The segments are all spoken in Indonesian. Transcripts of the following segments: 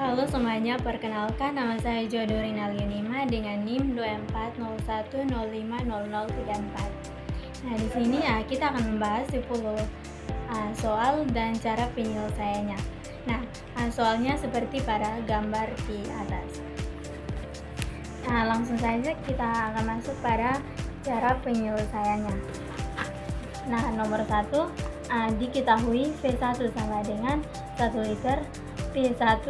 Halo semuanya, perkenalkan nama saya Jodorin Aliunima dengan NIM 2401050034. Nah, di sini kita akan membahas 10 soal dan cara penyelesaiannya. Nah, soalnya seperti pada gambar di atas. Nah, langsung saja kita akan masuk pada cara penyelesaiannya. Nah, nomor 1, diketahui V1 sama dengan 1 liter, P1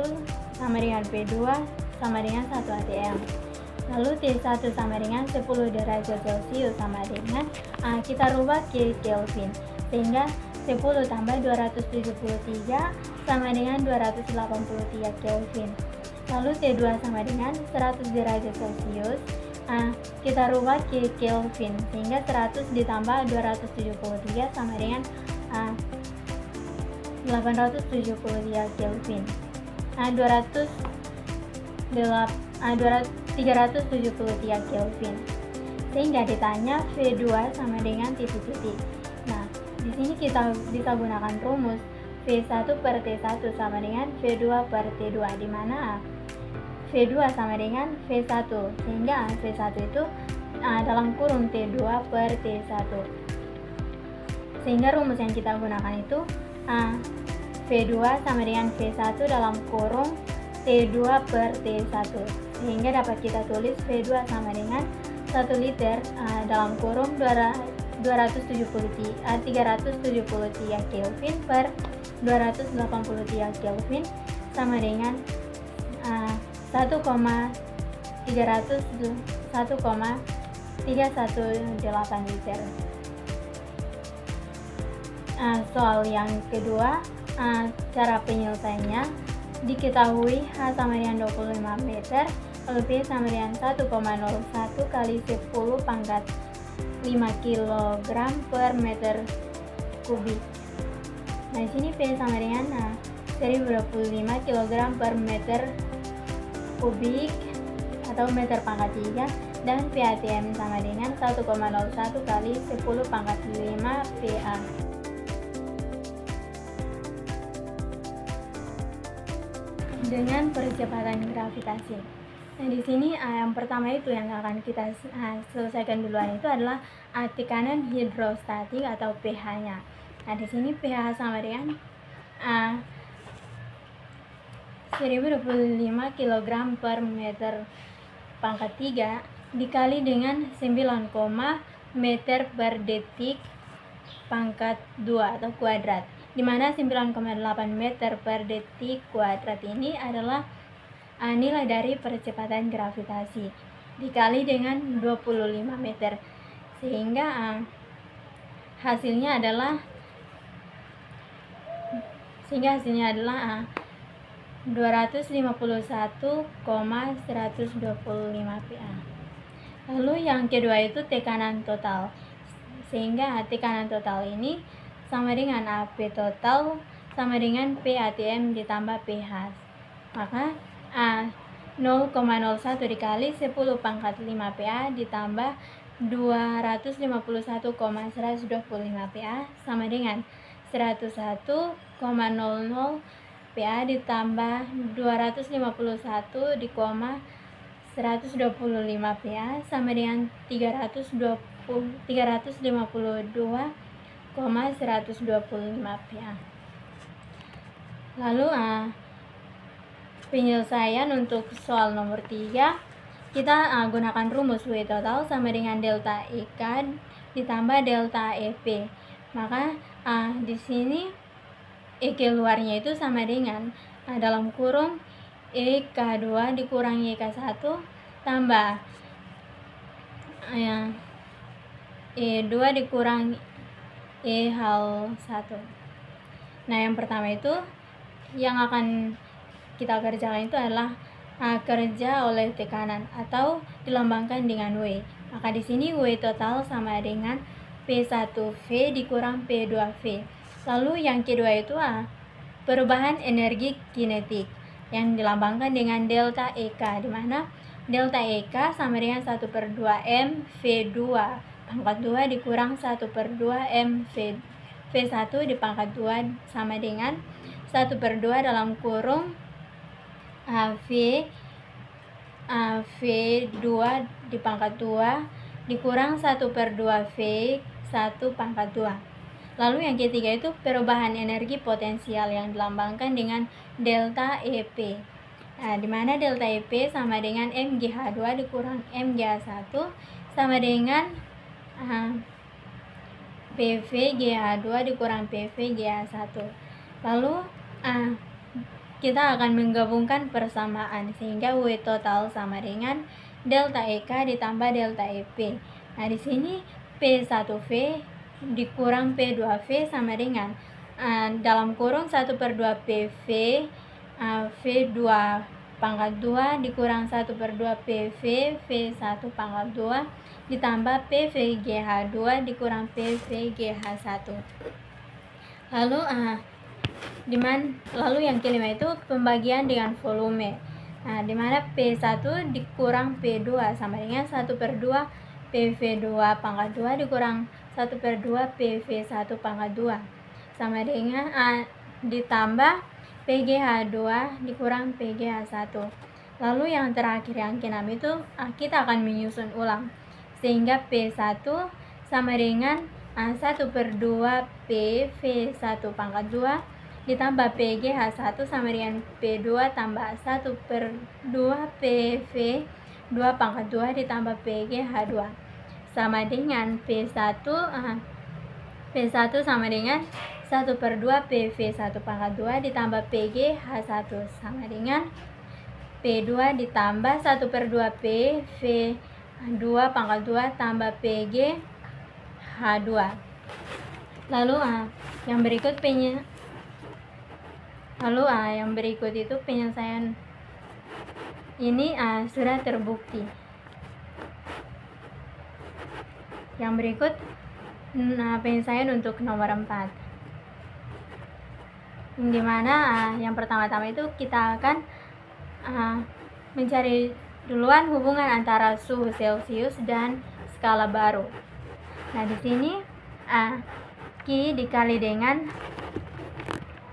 sama dengan P2 sama dengan 1 atm. Lalu T1 sama dengan 10 derajat Celcius sama dengan kita rubah ke Kelvin, sehingga 10 tambah 273 sama dengan 283 Kelvin. Lalu T2 sama dengan 100 derajat Celcius, kita rubah ke Kelvin, sehingga 100 ditambah 273 sama dengan 873 Kelvin. 373 Kelvin. Sehingga ditanya V2 sama dengan titik-titik. Nah, di sini kita bisa gunakan rumus V1 per T1 sama dengan V2 per T2, di mana V2 sama dengan V1, sehingga V1 itu dalam kurung T2 per T1. Sehingga rumus yang kita gunakan itu V2 sama dengan V1 dalam kurung T2 per T1, sehingga dapat kita tulis V2 sama dengan 1 liter dalam kurung 373 Kelvin per 283 Kelvin sama dengan 1,318 liter. Soal yang kedua, cara penyelesaiannya, diketahui H sama dengan 25 meter, lalu P sama dengan 1,01 kali 10 pangkat 5 kg per meter kubik. Nah, di sini P sama dengan 1025 kg per meter kubik atau meter pangkat 3, dan PATM sama dengan 1,01 kali 10 pangkat 5 PA. Dengan percepatan gravitasi. Nah, di sini yang pertama itu yang akan kita selesaikan duluan itu adalah tekanan hidrostatik atau pH-nya. Nah, di sini pH sama dengan 1025 kg per meter pangkat 3 dikali dengan 9, meter per detik pangkat 2 atau kuadrat, di mana 9,8 meter per detik kuadrat ini adalah nilai dari percepatan gravitasi dikali dengan 25 meter, sehingga hasilnya adalah 251,125 PA. Lalu yang kedua itu tekanan total, sehingga tekanan total ini sama dengan P total sama dengan PATM ditambah pH. Maka 0,01 dikali 10 pangkat 5 PA ditambah 251,125 PA sama dengan 101,00 PA ditambah 251,125 PA sama dengan 352,125 PA. Lalu penyelesaian untuk soal nomor 3, kita gunakan rumus W total sama dengan delta EK ditambah delta EP. Maka di sini E keluarnya itu sama dengan dalam kurung EK2 dikurangi EK1 tambah E2 dikurangi E-1. Nah, yang pertama itu yang akan kita kerjakan itu adalah kerja oleh tekanan atau dilambangkan dengan W. Maka di sini W total sama dengan P1V dikurang P2V. Lalu yang kedua itu perubahan energi kinetik yang dilambangkan dengan delta EK, di mana delta EK sama dengan 1/2 mV2 pangkat 2 dikurang 1/2 mV1 di pangkat 2 sama dengan 1/2 dalam kurung V V2 di pangkat 2 dikurang 1/2 V1 pangkat 2. Lalu yang ketiga itu perubahan energi potensial yang dilambangkan dengan delta EP. Nah, di mana delta EP sama dengan MgH2 dikurang MgH1 sama dengan PV-GH2 dikurang PV-GH1. Lalu kita akan menggabungkan persamaan sehingga W total sama dengan delta EK ditambah delta EP. Nah, di sini P1V dikurang P2V sama dengan dalam kurung 1/2 PV V2 pangkat 2 dikurang 1/2 PV V1 pangkat 2 ditambah PVGH2 dikurang PVGH1. Lalu yang kelima itu pembagian dengan volume. Nah, dimana P1 dikurang P2 sama dengan 1/2 PV2 pangkat 2 dikurang 1/2 PV1 pangkat 2 sama dengan ditambah PGH2 dikurang PGH1. Lalu yang terakhir yang keenam itu kita akan menyusun ulang sehingga P1 sama dengan 1/2 PV1 pangkat 2 ditambah PGH1 sama dengan P2 tambah 1/2 PV2 pangkat 2 ditambah PGH2 sama dengan P1 sama dengan 1/2 PV1 pangkat 2 ditambah PGH1 sama dengan P2 ditambah 1/2 PV2 pangkat 2 tambah PGH2. Lalu yang berikut itu penyelesaian ini sudah terbukti. Yang berikut penyelesaian untuk nomor 4, dimana yang pertama-tama itu kita akan mencari duluan hubungan antara suhu Celcius dan skala baru. Nah, di sini Q dikali dengan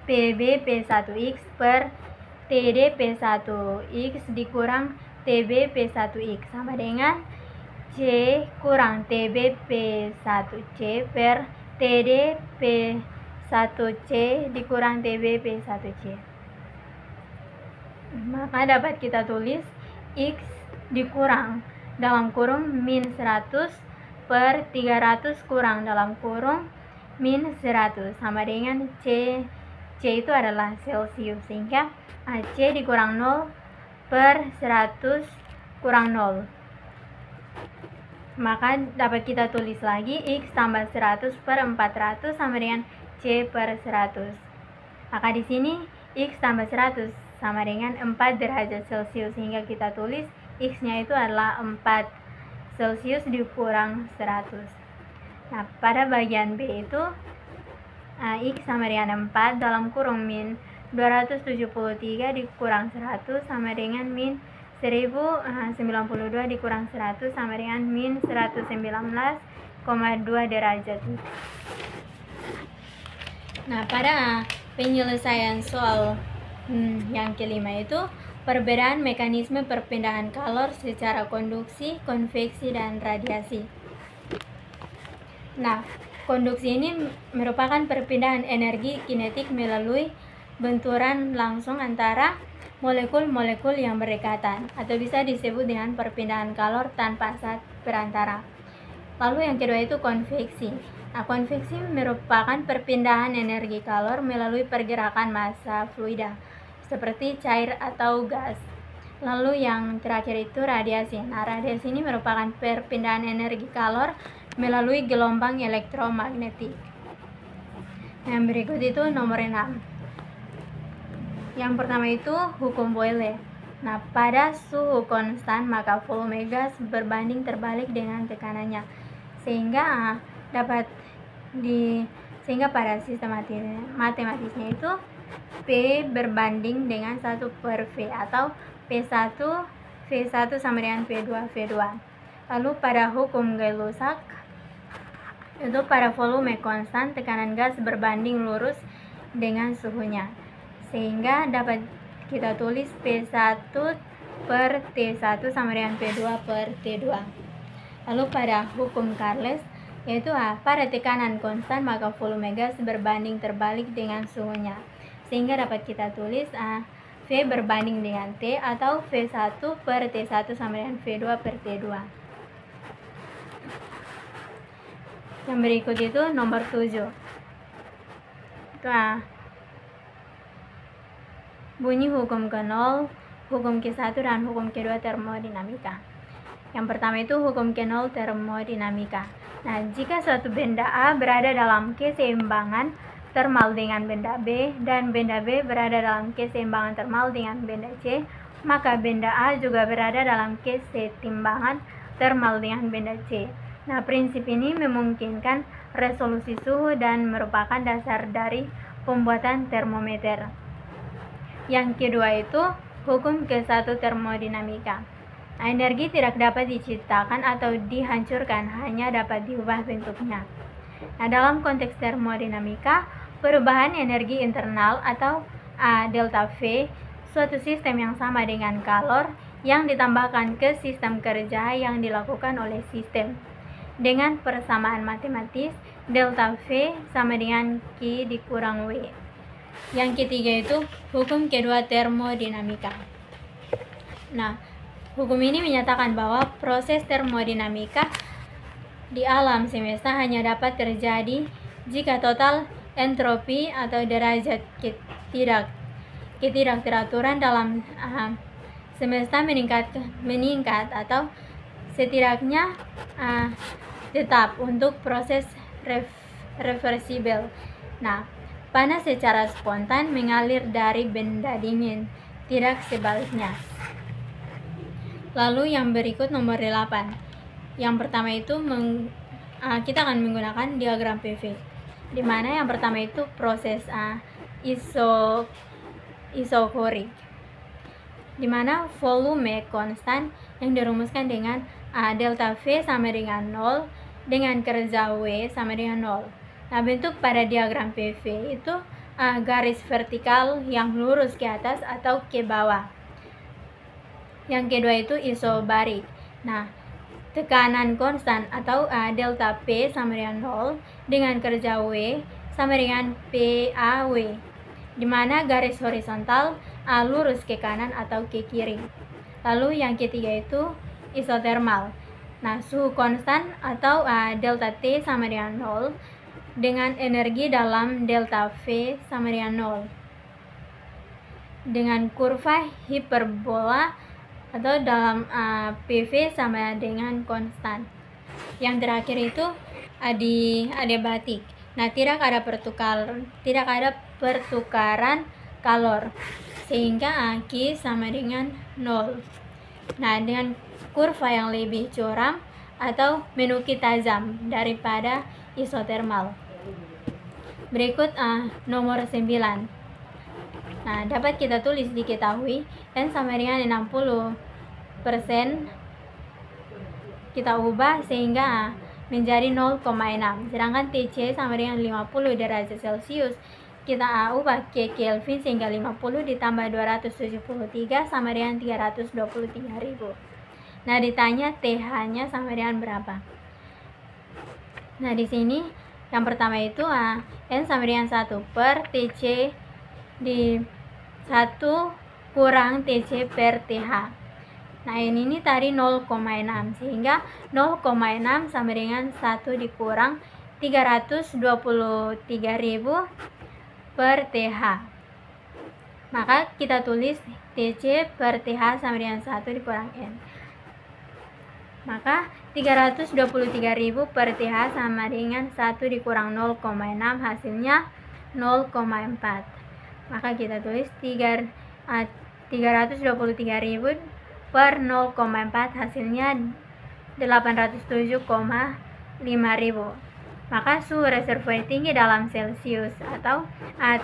PB P1X per TD P1X dikurang TB P1X sama dengan C kurang TB P1C per TD P1C dikurang TB P1C. Maka dapat kita tulis X dikurang dalam kurung min 100 per 300 kurang dalam kurung min 100 sama dengan C itu adalah Celcius, sehingga C dikurang 0 per 100 kurang 0. Maka dapat kita tulis lagi X tambah 100 per 400 sama dengan C per 100. Maka di sini X tambah 100 sama dengan 4 derajat Celcius, sehingga kita tulis X-nya itu adalah 4 Celcius dikurang 100. Nah, pada bagian B itu X sama dengan 4 dalam kurung min 273 dikurang 100 sama dengan min 1092 dikurang 100 sama dengan min 119,2 derajat. Nah, pada penyelesaian soal yang kelima itu perbedaan mekanisme perpindahan kalor secara konduksi, konveksi, dan radiasi. Nah, konduksi ini merupakan perpindahan energi kinetik melalui benturan langsung antara molekul-molekul yang berdekatan, atau bisa disebut dengan perpindahan kalor tanpa zat perantara. Lalu yang kedua itu konveksi. Nah, konveksi merupakan perpindahan energi kalor melalui pergerakan massa fluida seperti cair atau gas. Lalu yang terakhir itu radiasi. Nah, radiasi ini merupakan perpindahan energi kalor melalui gelombang elektromagnetik. Yang berikut itu nomor 6. Yang pertama itu hukum Boyle. Nah, pada suhu konstan maka volume gas berbanding terbalik dengan tekanannya, sehingga pada sistem matematisnya itu P berbanding dengan 1/V atau P1 V1 sama dengan P2 V2. Lalu pada hukum Gay-Lussac itu pada volume konstan tekanan gas berbanding lurus dengan suhunya, sehingga dapat kita tulis P1 per T1 sama dengan P2 per T2. Lalu pada hukum Charles, yaitu pada tekanan konstan maka volume gas berbanding terbalik dengan suhunya, sehingga dapat kita tulis V berbanding dengan T atau V1 per T1 sama dengan V2 per T2. Yang berikut itu nomor 7. Bunyi hukum ke-0, hukum ke-1 dan hukum ke-2 termodinamika. Yang pertama itu hukum ke-0 termodinamika. Nah, jika suatu benda A berada dalam keseimbangan termal dengan benda B dan benda B berada dalam keseimbangan termal dengan benda C, maka benda A juga berada dalam kesetimbangan termal dengan benda C. Nah, prinsip ini memungkinkan resolusi suhu dan merupakan dasar dari pembuatan termometer. Yang kedua itu hukum ke-1 termodinamika. Energi tidak dapat diciptakan atau dihancurkan, hanya dapat diubah bentuknya. Nah, dalam konteks termodinamika, perubahan energi internal atau delta V, suatu sistem yang sama dengan kalor yang ditambahkan ke sistem kerja yang dilakukan oleh sistem. Dengan persamaan matematis, delta V sama dengan Q dikurang W. Yang ketiga itu hukum kedua termodinamika. Nah, hukum ini menyatakan bahwa proses termodinamika di alam semesta hanya dapat terjadi jika total entropi atau derajat ketidakteraturan dalam semesta meningkat atau setidaknya tetap untuk proses reversibel. Nah, panas secara spontan mengalir dari benda dingin, tidak sebaliknya. Lalu yang berikut nomor 8. Yang pertama itu kita akan menggunakan diagram PV, di mana yang pertama itu proses isokorik, di mana volume konstan yang dirumuskan dengan delta V sama dengan 0 dengan kerja W sama dengan 0. Nah, bentuk pada diagram PV itu garis vertikal yang lurus ke atas atau ke bawah. Yang kedua itu isobarik. Nah, tekanan konstan atau delta P sama dengan 0 dengan kerja W sama dengan PAW, di mana garis horizontal lurus ke kanan atau ke kiri. Lalu yang ketiga itu isotermal. Nah, suhu konstan atau delta T sama dengan 0 dengan energi dalam delta V sama dengan 0 dengan kurva hiperbola atau dalam PV sama dengan konstan. Yang terakhir itu adiabatik. Nah, tidak ada pertukaran kalor, sehingga Q sama dengan 0. Nah, dengan kurva yang lebih curam atau menukik tajam daripada isotermal. Berikut nomor 9. Nah, dapat kita tulis diketahui N sama dengan 60%, kita ubah sehingga menjadi 0,6. Sedangkan TC sama dengan 50 derajat Celcius, kita ubah ke Kelvin sehingga 50 ditambah 273 sama dengan 323.000. Nah, ditanya TH-nya sama dengan berapa? Nah, di sini yang pertama itu N sama dengan 1 per TC di 1 kurang TC per TH. Nah, ini tadi 0,6, sehingga 0,6 sama dengan 1 dikurang 323.000 per TH. Maka kita tulis TC per TH sama dengan 1 dikurang N. Maka 323.000 per TH sama dengan 1 dikurang 0,6, hasilnya 0,4. Maka kita tulis 323.000 per 0,4, hasilnya 807,5.000. Maka suhu reservoir tinggi dalam Celcius atau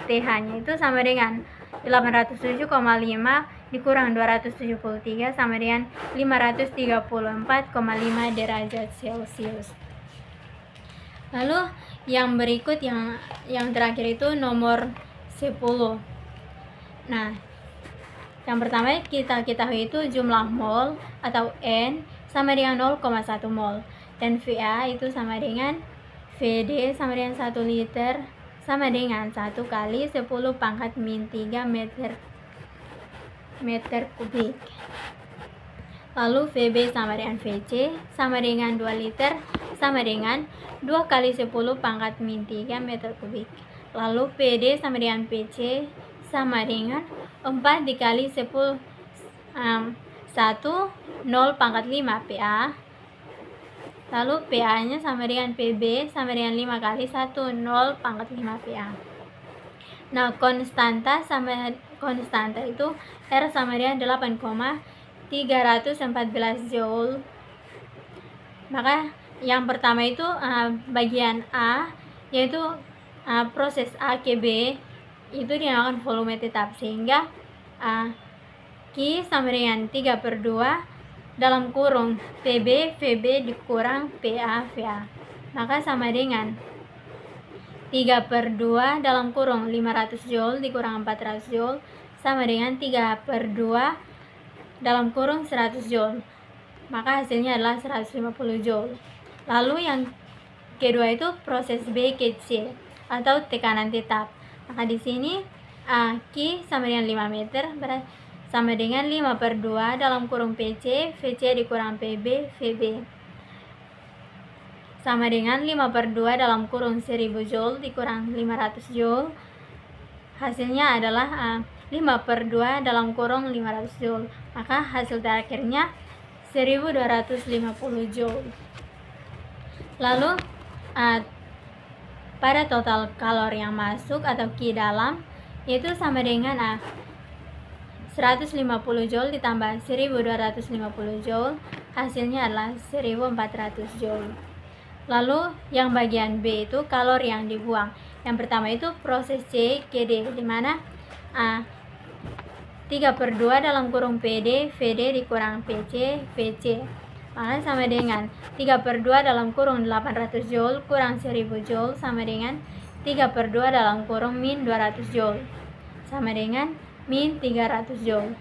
TH-nya itu sama dengan 807,5 dikurang 273 sama dengan 534,5 derajat Celcius. Lalu yang berikut yang terakhir itu nomor 10. Nah, Yang pertama kita ketahui itu jumlah mol atau N sama dengan 0,1 mol, dan VA itu sama dengan VD sama dengan 1 liter sama dengan 1 kali 10 pangkat min 3 meter kubik. Lalu VB sama dengan VC sama dengan 2 liter sama dengan 2 kali 10 pangkat min 3 meter kubik. Lalu PD sama dengan PC sama dengan 4 dikali 10 1 0 pangkat 5 PA. Lalu PA nya sama dengan PB sama dengan 5 kali 1 0 pangkat 5 PA. Nah, konstanta itu R sama dengan 8,314 Joule. Maka yang pertama itu bagian A, yaitu proses A ke B itu dinamakan volume tetap, sehingga Q sama dengan 3/2 dalam kurung PB VB dikurang PA VA, maka sama dengan 3/2 dalam kurung 500 Joule dikurang 400 Joule sama dengan 3/2 dalam kurung 100 Joule, maka hasilnya adalah 150 Joule. Lalu yang kedua itu proses B ke C atau tekanan tetap. Maka di sini Q sama dengan 5 meter sama dengan 5/2 dalam kurung PC VC dikurang PB VB sama dengan 5/2 dalam kurung 1000 Joule dikurang 500 Joule. Hasilnya adalah 5/2 dalam kurung 500 Joule. Maka hasil terakhirnya 1250 Joule. Lalu pada total kalori yang masuk atau Q dalam itu sama dengan 150 Joule ditambah 1250 Joule, hasilnya adalah 1400 Joule. Lalu yang bagian B itu kalori yang dibuang. Yang pertama itu proses C ke D, di mana 3/2 dalam kurung PD VD dikurang PC VC, maka sama dengan 3/2 dalam kurung 800 Joule kurang 1000 Joule sama dengan 3/2 dalam kurung min 200 Joule sama dengan min 300 Joule.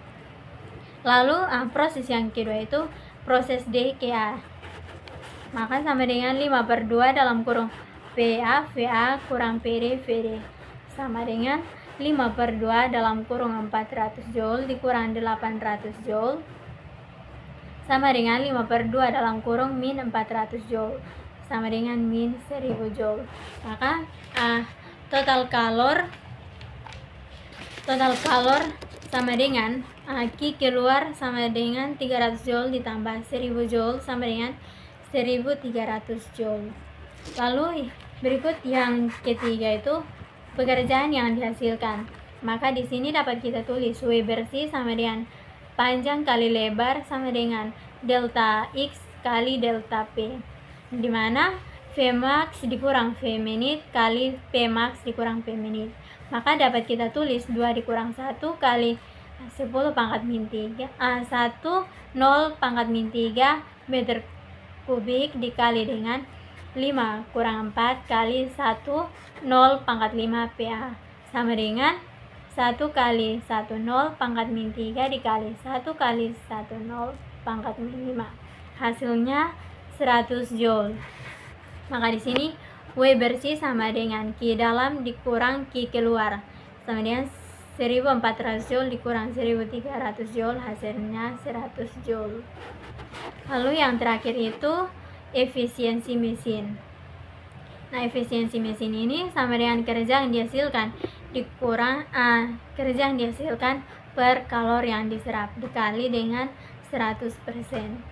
Lalu proses yang kedua itu proses D ke A, maka sama dengan 5/2 dalam kurung PA VA kurang PD VD sama dengan 5/2 dalam kurung 400 Joule dikurang 800 Joule sama dengan 5/2 dalam kurung min 400 Joule sama dengan min 1000 Joule. Maka total kalor sama dengan Q keluar sama dengan 300 Joule ditambah 1000 Joule sama dengan 1300 Joule. Lalu berikut yang ketiga itu pekerjaan yang dihasilkan. Maka di sini dapat kita tulis W bersih sama dengan panjang kali lebar sama dengan delta X kali delta P, di mana V max dikurang V menit kali P max dikurang P menit. Maka dapat kita tulis 2 dikurang 1 kali 10 pangkat min 3 0 pangkat min 3 meter kubik dikali dengan 5 kurang 4 kali 1 0 pangkat 5 PA sama dengan 1 kali 1 0 pangkat min 3 dikali 1 kali 1 0 pangkat min 5. Hasilnya 100 Joule. Maka di sini W bersih sama dengan Q dalam dikurang Q keluar sama dengan 1400 Joule dikurang 1300 Joule, hasilnya 100 Joule. Lalu yang terakhir itu efisiensi mesin. Nah, efisiensi mesin ini sama dengan kerja yang dihasilkan dikurang kerja yang dihasilkan per kalori yang diserap dikali dengan 100%.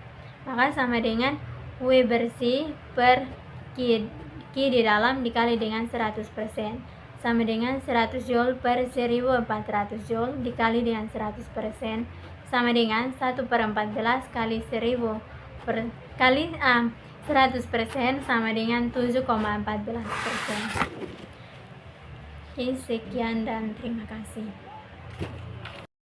Maka sama dengan W bersih per Q di dalam dikali dengan 100% sama dengan 100 Joule per 1400 Joule dikali dengan 100% sama dengan 1/14 kali 1000 kali 100% sama dengan 7,14%. Oke, sekian dan terima kasih.